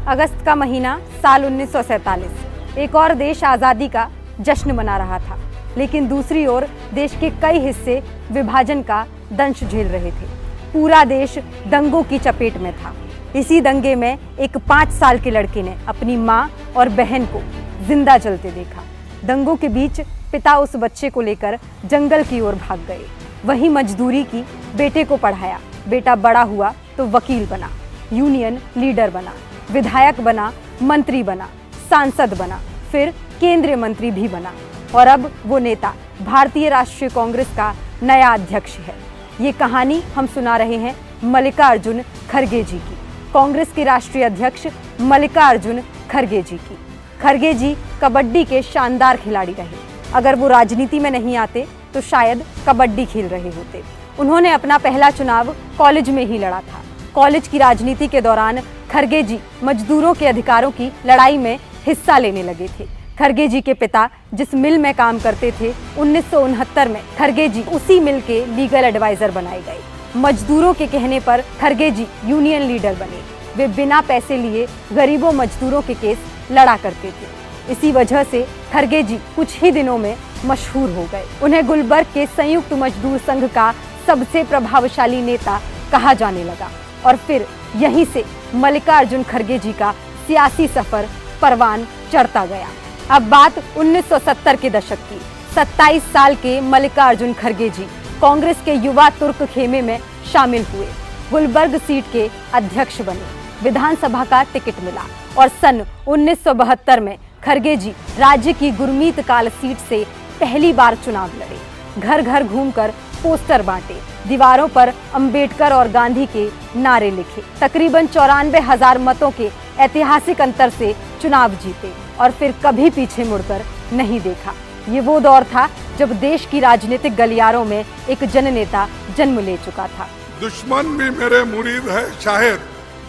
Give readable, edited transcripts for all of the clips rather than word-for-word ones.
अगस्त का महीना साल 1947। एक और देश आज़ादी का जश्न मना रहा था, लेकिन दूसरी ओर देश के कई हिस्से विभाजन का दंश झेल रहे थे। पूरा देश दंगों की चपेट में था। इसी दंगे में एक 5 साल के लड़के ने अपनी माँ और बहन को जिंदा जलते देखा। दंगों के बीच पिता उस बच्चे को लेकर जंगल की ओर भाग गए। वहीं मजदूरी की, बेटे को पढ़ाया। बेटा बड़ा हुआ तो वकील बना, यूनियन लीडर बना, विधायक बना, मंत्री बना, सांसद बना, फिर केंद्रीय मंत्री भी बना और अब वो नेता भारतीय राष्ट्रीय कांग्रेस का नया अध्यक्ष है। ये कहानी हम सुना रहे हैं मल्लिकार्जुन खड़गे जी की, कांग्रेस के राष्ट्रीय अध्यक्ष मल्लिकार्जुन खड़गे जी की। खड़गे जी कबड्डी के शानदार खिलाड़ी रहे। अगर वो राजनीति में नहीं आते तो शायद कबड्डी खेल रहे होते। उन्होंने अपना पहला चुनाव कॉलेज में ही लड़ा था। कॉलेज की राजनीति के दौरान खड़गे जी मजदूरों के अधिकारों की लड़ाई में हिस्सा लेने लगे थे। खड़गे जी के पिता जिस मिल में काम करते थे, 1969 में खड़गे जी उसी मिल के लीगल एडवाइजर बनाए गए। मजदूरों के कहने पर खड़गे जी यूनियन लीडर बने। वे बिना पैसे लिए गरीबों मजदूरों के केस लड़ा करते थे। इसी वजह से खड़गे जी कुछ ही दिनों में मशहूर हो गए। उन्हें गुलबर्ग के संयुक्त मजदूर संघ का सबसे प्रभावशाली नेता कहा जाने लगा और फिर यहीं से मल्लिकार्जुन खड़गे जी का सियासी सफर परवान चढ़ता गया। अब बात 1970 के दशक की। 27 साल के मल्लिकार्जुन खड़गे जी कांग्रेस के युवा तुर्क खेमे में शामिल हुए। गुलबर्ग सीट के अध्यक्ष बने। विधानसभा का टिकट मिला और सन 1972 में खड़गे जी राज्य की गुरमीत काल सीट से पहली बार चुनाव लड़े। घर घर घूमकर पोस्टर बांटे, दीवारों पर अंबेडकर और गांधी के नारे लिखे। तकरीबन 94,000 मतों के ऐतिहासिक अंतर से चुनाव जीते और फिर कभी पीछे मुड़कर नहीं देखा। ये वो दौर था जब देश की राजनीतिक गलियारों में एक जननेता जन्म ले चुका था। दुश्मन भी मेरे मुरीद है शायद,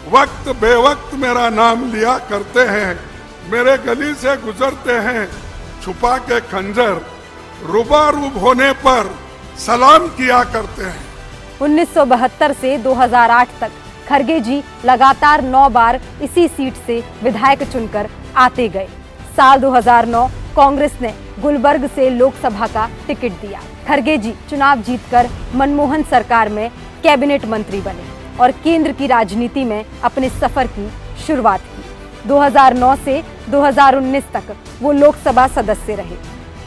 वक्त बेवक्त मेरा नाम लिया करते हैं। मेरे गली से गुजरते हैं छुपा के खंजर, रूबारूब होने पर सलाम किया करते हैं। 1972 से 2008 तक खड़गे जी लगातार 9 बार इसी सीट से विधायक चुनकर आते गए। साल 2009 कांग्रेस ने गुलबर्ग से लोकसभा का टिकट दिया। खड़गे जी चुनाव जीतकर मनमोहन सरकार में कैबिनेट मंत्री बने और केंद्र की राजनीति में अपने सफर की शुरुआत की। 2009 से 2019 तक वो लोकसभा सदस्य रहे।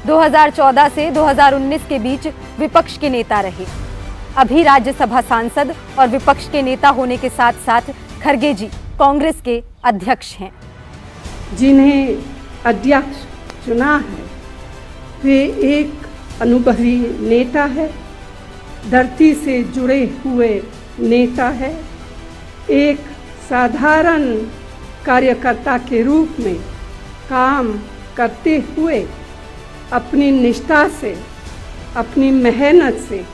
2014 से 2019 के बीच विपक्ष के नेता रहे। अभी राज्यसभा सांसद और विपक्ष के नेता होने के साथ साथ खड़गे जी कांग्रेस के अध्यक्ष हैं। जिन्हें अध्यक्ष चुना है वे एक अनुभवी नेता है, धरती से जुड़े हुए नेता है, एक साधारण कार्यकर्ता के रूप में काम करते हुए अपनी निष्ठा से, अपनी मेहनत से,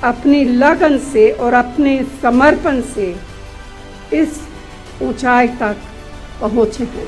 अपनी लगन से और अपने समर्पण से इस ऊंचाई तक पहुँचे हैं।